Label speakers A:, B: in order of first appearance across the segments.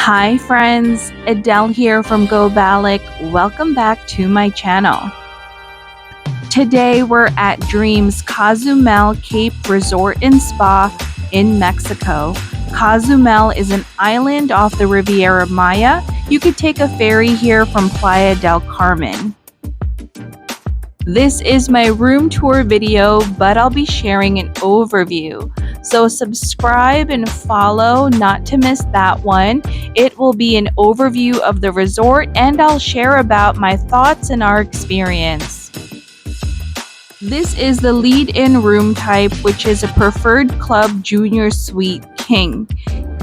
A: Hi friends, Adele here from Go Balik. Welcome back to my channel. Today we're at Dreams Cozumel Cape Resort and Spa in Mexico. Cozumel is an island off the Riviera Maya. You could take a ferry here from Playa del Carmen. This is my room tour video, but I'll be sharing an overview. So subscribe and follow not to miss that one. It will be an overview of the resort and I'll share about my thoughts and our experience. This is the lead-in room type, which is a preferred club junior suite king.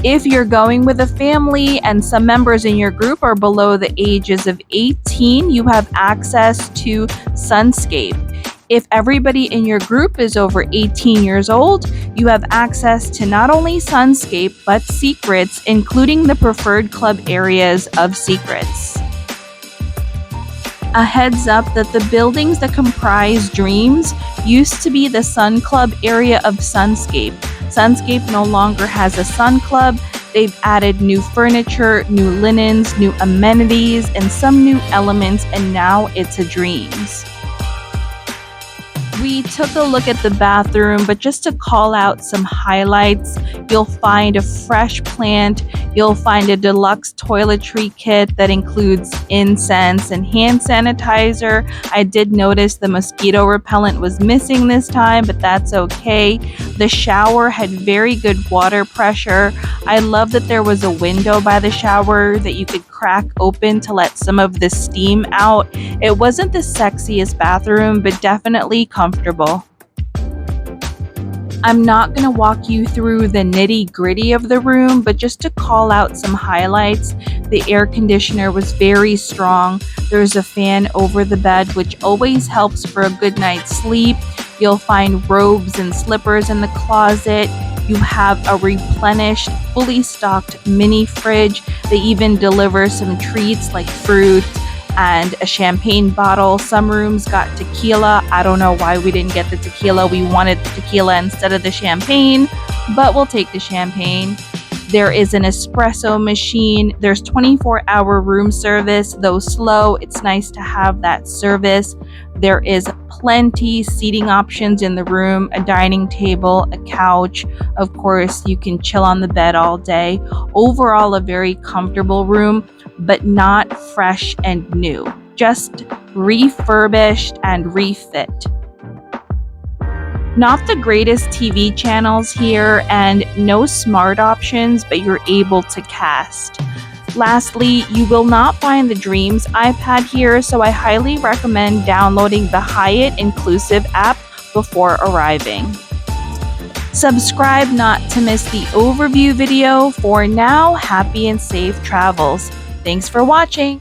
A: If you're going with a family and some members in your group are below the ages of 18, you have access to Sunscape. If everybody in your group is over 18 years old, you have access to not only Sunscape, but Secrets, including the preferred club areas of Secrets. A heads up that the buildings that comprise Dreams used to be the Sun Club area of Sunscape. Sunscape no longer has a Sun Club. They've added new furniture, new linens, new amenities, and some new elements, and now it's a Dreams. We took a look at the bathroom, but just to call out some highlights, you'll find a fresh plant, you'll find a deluxe toiletry kit that includes incense and hand sanitizer. I did notice the mosquito repellent was missing this time, but that's okay. The shower had very good water pressure. I love that there was a window by the shower that you could crack open to let some of the steam out. It wasn't the sexiest bathroom, but definitely comfortable. I'm not going to walk you through the nitty-gritty of the room, but just to call out some highlights, the air conditioner was very strong. There's a fan over the bed, which always helps for a good night's sleep. You'll find robes and slippers in the closet. You have a replenished, fully stocked mini fridge. They even deliver some treats like fruit and a champagne bottle. Some rooms got tequila. I don't know why we didn't get the tequila. We wanted the tequila instead of the champagne, but we'll take the champagne. There is an espresso machine. There's 24-hour room service, though slow. It's nice to have that service. There is plenty seating options in the room, a dining table, a couch. Of course, you can chill on the bed all day. Overall, a very comfortable room, but not fresh and new, just refurbished and refit. Not the greatest TV channels here and no smart options, but you're able to cast. Lastly, you will not find the Dreams iPad here, so I highly recommend downloading the Hyatt Inclusive app before arriving. Subscribe not to miss the overview video. For now, happy and safe travels. Thanks for watching.